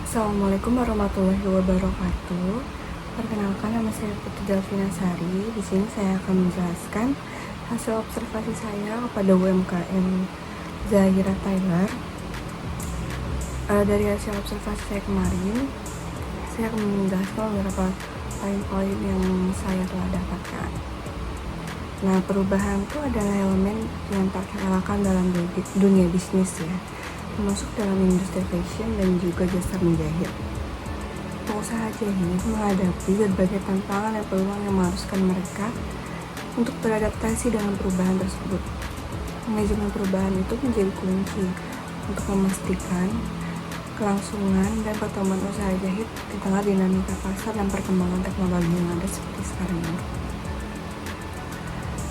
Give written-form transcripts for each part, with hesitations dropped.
Assalamualaikum warahmatullahi wabarakatuh. Perkenalkan, nama saya Putri Delvina Sari. Di sini saya akan menjelaskan hasil observasi saya kepada UMKM Zahira Tyler. Dari hasil observasi saya kemarin, saya akan menjelaskan beberapa poin-poin yang saya telah dapatkan. Nah, perubahan itu adalah elemen yang tak terelakkan dalam dunia bisnis ya, termasuk dalam industri fashion dan juga jasa menjahit. Pengusaha jahit menghadapi berbagai tantangan dan peluang yang mengharuskan mereka untuk beradaptasi dengan perubahan tersebut. Manajemen perubahan itu menjadi kunci untuk memastikan kelangsungan dan pertumbuhan usaha jahit di tengah dinamika pasar dan perkembangan teknologi yang ada seperti sekarang ini.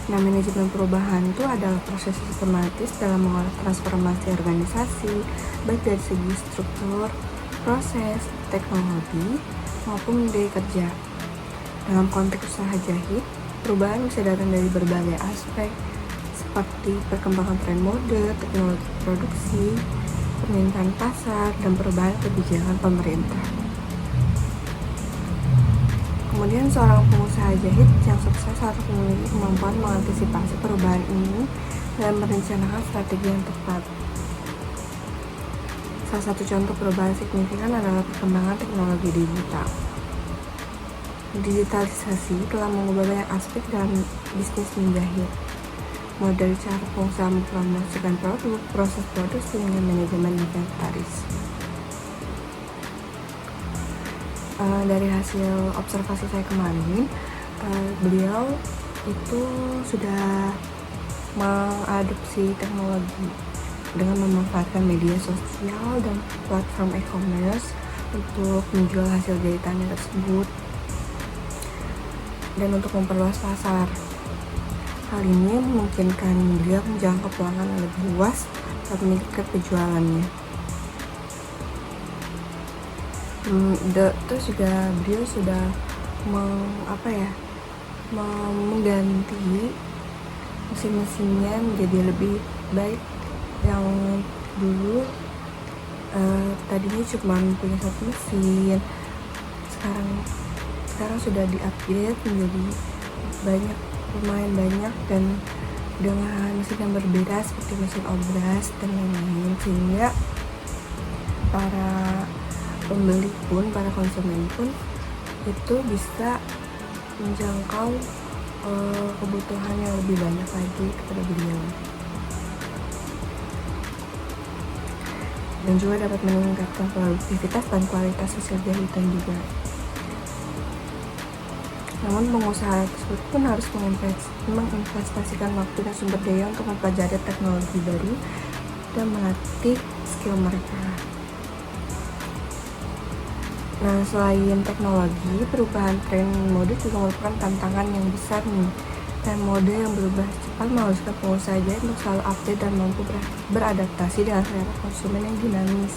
Nah, manajemen perubahan itu adalah proses sistematis dalam mengolah transformasi organisasi, baik dari segi struktur, proses, teknologi, maupun budaya kerja. Dalam konteks usaha jahit, perubahan bisa datang dari berbagai aspek, seperti perkembangan tren mode, teknologi produksi, permintaan pasar, dan perubahan kebijakan pemerintah. Kemudian seorang pengusaha jahit yang sukses harus memiliki kemampuan mengantisipasi perubahan ini dan merencanakan strategi yang tepat. Salah satu contoh perubahan signifikan adalah perkembangan teknologi digital. Digitalisasi telah mengubah banyak aspek dalam bisnis menjahit, mulai dari cara pengusaha mempromosikan produk, proses produksi, hingga manajemen inventaris. Dari hasil observasi saya kemarin, beliau itu sudah mengadopsi teknologi dengan memanfaatkan media sosial dan platform e-commerce untuk menjual hasil jahitannya tersebut dan untuk memperluas pasar. Hal ini memungkinkan beliau menjangkau pelanggan yang lebih luas saat meningkatkan penjualannya. Terus juga beliau sudah mengganti mesin-mesinnya menjadi lebih baik. Yang dulu tadinya cuma punya satu mesin, sekarang sudah di-upgrade menjadi lumayan banyak, dan dengan mesin yang berbeda seperti mesin obras dan lain-lain, sehingga para pembeli pun, para konsumen pun itu bisa menjangkau kebutuhan yang lebih banyak lagi kepada beliau, dan juga dapat meningkatkan produktivitas dan kualitas hasil jahitan juga. Namun pengusaha tersebut pun harus menginvestasikan waktu dan sumber daya untuk mempelajari teknologi baru dan melatih skill mereka. Nah, selain teknologi, perubahan tren mode juga merupakan tantangan yang besar nih. Tren mode yang berubah cepat mengharuskan pengusaha jahit untuk selalu update dan mampu beradaptasi dengan selera konsumen yang dinamis.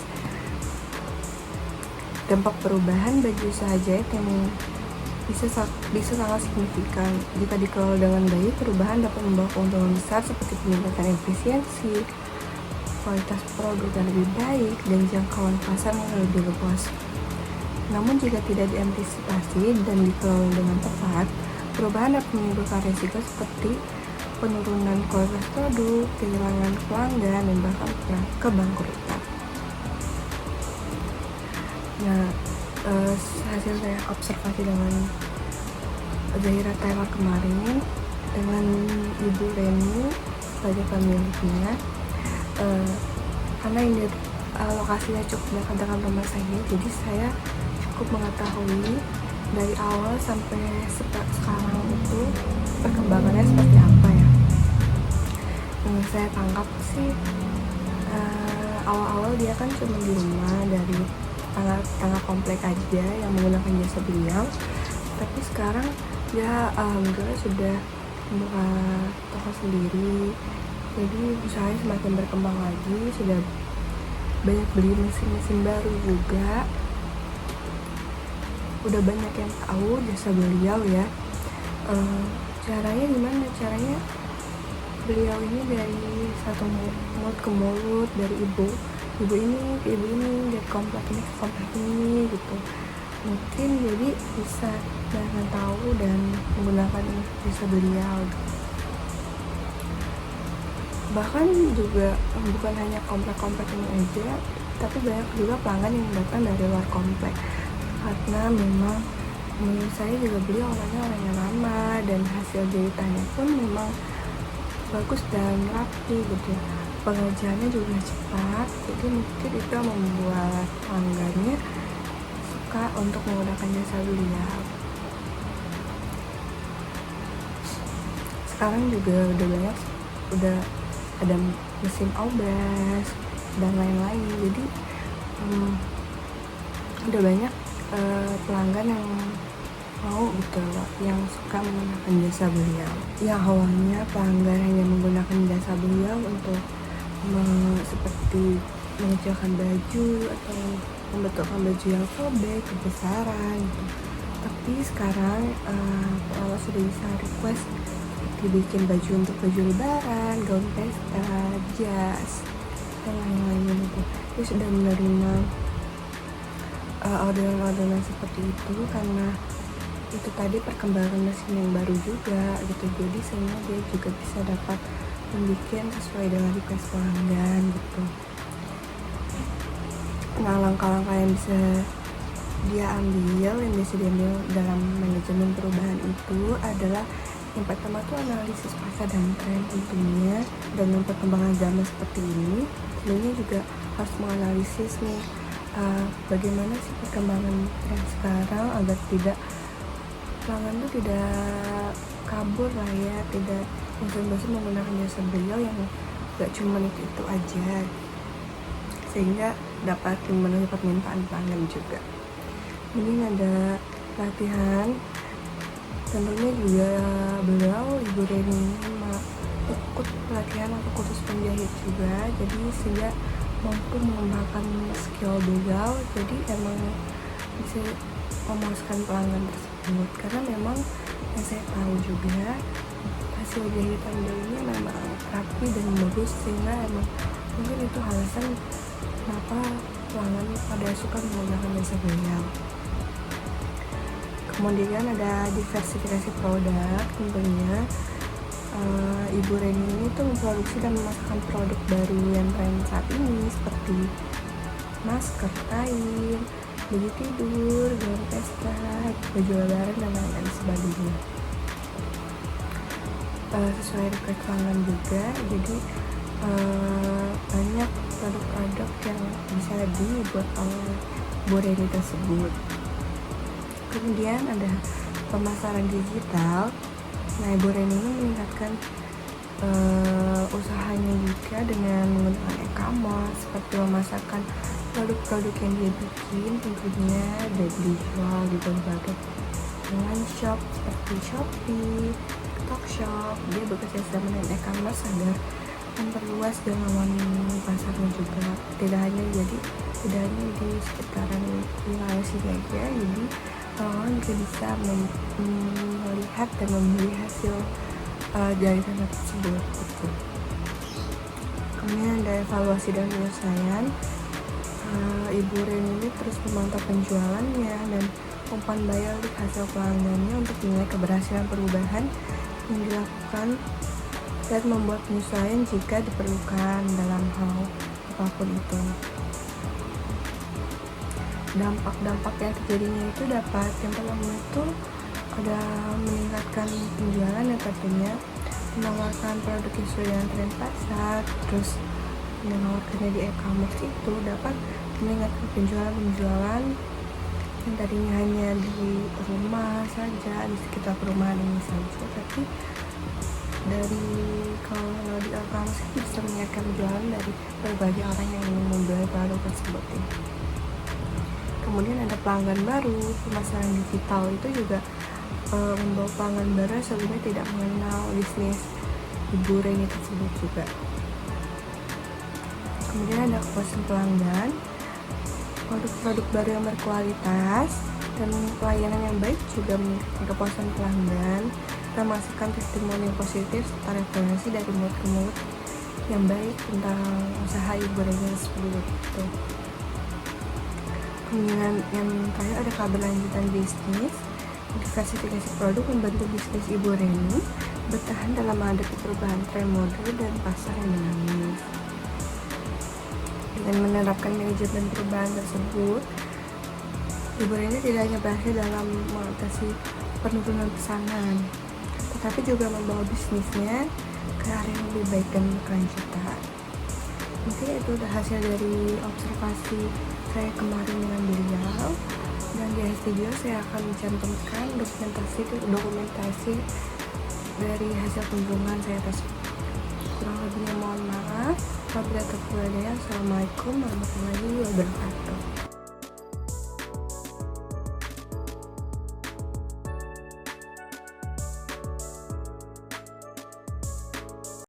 Dampak perubahan bagi usaha jahit yang bisa sangat signifikan. Jika dikelola dengan baik, perubahan dapat membawa keuntungan besar seperti peningkatan efisiensi, kualitas produk yang lebih baik, dan jangkauan pasar yang lebih luas. Namun jika tidak diantisipasi dan dikelola dengan tepat, perubahan dapat menimbulkan risiko seperti penurunan kualitas produk, kehilangan pelanggan, dan bahkan kebangkrutan. Nah, hasil saya observasi dengan Zahira Tyler kemarin dengan Ibu Reni sebagai pemiliknya, karena ini lokasinya cukup dekat dengan rumah saya, jadi saya cukup mengetahui dari awal sampai sekarang itu perkembangannya seperti apa ya. Yang saya tangkap sih, awal-awal dia kan cuma di rumah dari tangga komplek aja yang menggunakan jasa beliau, tapi sekarang dia alhamdulillah sudah membuka toko sendiri, jadi usahanya semakin berkembang lagi, sudah banyak beli mesin-mesin baru juga, udah banyak yang tahu jasa beliau ya. Caranya gimana? Caranya beliau ini dari satu mulut ke mulut, dari ibu ibu ini ke ibu ini, dari komplek ini ke komplek ini gitu. Mungkin jadi bisa dengan tahu dan menggunakan jasa beliau gitu. Bahkan juga bukan hanya komplek-komplek ini aja, tapi banyak juga pelanggan yang datang dari luar komplek, karena memang menurut saya juga beliau orangnya ramah dan hasil jahitannya pun memang bagus dan rapi gitu. Pengerjaannya juga cepat, jadi mungkin itu yang membuat pelanggannya suka untuk menggunakan jasa beliau. Sekarang juga udah ada mesin obras dan lain-lain, jadi udah banyak pelanggan yang mau gitu loh, yang suka menggunakan jasa beliau. Ya awalnya pelanggan hanya menggunakan jasa beliau untuk seperti mengecilkan baju atau membetulkan baju yang sobek, kebesaran gitu. Tapi sekarang pelanggan sudah bisa request dibikin baju untuk baju lebaran, gaun pesta, jas, dan lain-lain gitu. Dia sudah menerima orderan-orderan seperti itu karena itu tadi perkembangan mesin yang baru juga gitu. Jadi sehingga dia juga bisa dapat membuat sesuai dengan request pelanggan gitu. Nah, langkah-langkah yang bisa dia ambil, yang bisa diambil dalam manajemen perubahan itu adalah yang pertama tuh analisis pasar dan tren tentunya. Dengan perkembangan zaman seperti ini, sebenarnya juga harus menganalisis nih bagaimana sih perkembangan tren sekarang agar pelanggan tuh tidak kabur lah ya, tidak bosan-bosan menggunakan jasa beliau yang gak cuma itu aja, sehingga dapat memenuhi permintaan pelanggan juga. Ini ada latihan. Tentunya juga beliau, Ibu Reni, ikut pelatihan atau kursus penjahit juga, jadi sehingga mampu mengembangkan skill beliau, jadi emang bisa memuaskan pelanggan tersebut. Karena memang yang saya tahu juga hasil jahitan beliau ini memang rapi dan bagus, sehingga emang mungkin itu alasan kenapa pelanggan pada suka menggunakan jasa beliau. Kemudian ada diversifikasi produk. Tentunya Ibu Reni ini tuh memproduksi dan memasarkan produk baru yang tren saat ini seperti masker kain, baju tidur, gaun pesta, baju lebaran, dan lain-lain sebagainya. Sesuai request pelanggan juga, jadi banyak produk-produk yang bisa dibuat oleh Ibu Reni tersebut. Kemudian ada pemasaran digital. Nah, Ibu Reni ini meningkatkan usahanya juga dengan menggunakan e-commerce, seperti memasarkan produk-produk yang dia bikin tentunya dan dijual di berbagai online shop seperti Shopee, Tokshop. Dia bekerja sama dengan e-commerce agar memperluas jangkauan pasarnya juga. Tidak hanya di sekitaran wilayah sini aja, jadi orang juga bisa melihat dan membeli hasil jahitan tersebut gitu. Kemudian ada evaluasi dan penyelesaian. Ibu Reni ini terus memantau penjualannya dan umpan balik hasil pelanggannya untuk menilai keberhasilan perubahan yang dilakukan dan membuat penyesuaian jika diperlukan dalam hal apapun itu. Dampak yang terjadinya itu dapat yang pertama itu ada meningkatkan penjualan yang tentunya menawarkan produk sesuai dengan tren pasar, terus menawarkannya di e-commerce itu dapat meningkatkan penjualan yang tadinya hanya di rumah saja, di sekitar perumahan ini saja, tapi kalau di e-commerce itu bisa meningkatkan penjualan dari berbagai orang yang ingin membeli produk tersebut ini. Kemudian ada pelanggan baru. Pemasaran digital itu juga membawa pelanggan baru yang sebelumnya tidak mengenal bisnis Ibu Reni tersebut juga. Kemudian ada kepuasan pelanggan, produk-produk baru yang berkualitas dan pelayanan yang baik juga meningkatkan kepuasan pelanggan dan menghasilkan testimoni yang positif serta referensi dari mulut ke mulut yang baik tentang usaha Ibu Reni seperti itu. Kemudian yang terakhir ada keberlanjutan bisnis. Diversifikasi produk membantu bisnis Ibu Reni bertahan dalam menghadapi perubahan tren mode dan pasar yang dinamis. Dengan menerapkan manajemen perubahan tersebut, Ibu Reni tidak hanya berhasil dalam mengatasi penurunan pesanan, tetapi juga membawa bisnisnya ke arah yang lebih baik dan berkelanjutan. Mungkin itu udah hasil dari observasi saya kemarin dengan beliau, dan di akhir video saya akan mencantumkan dokumentasi dari hasil kunjungan saya tersebut. Kurang lebihnya mohon maaf. Wabillahi taufiq wal hidayah. Assalamualaikum warahmatullahi wabarakatuh.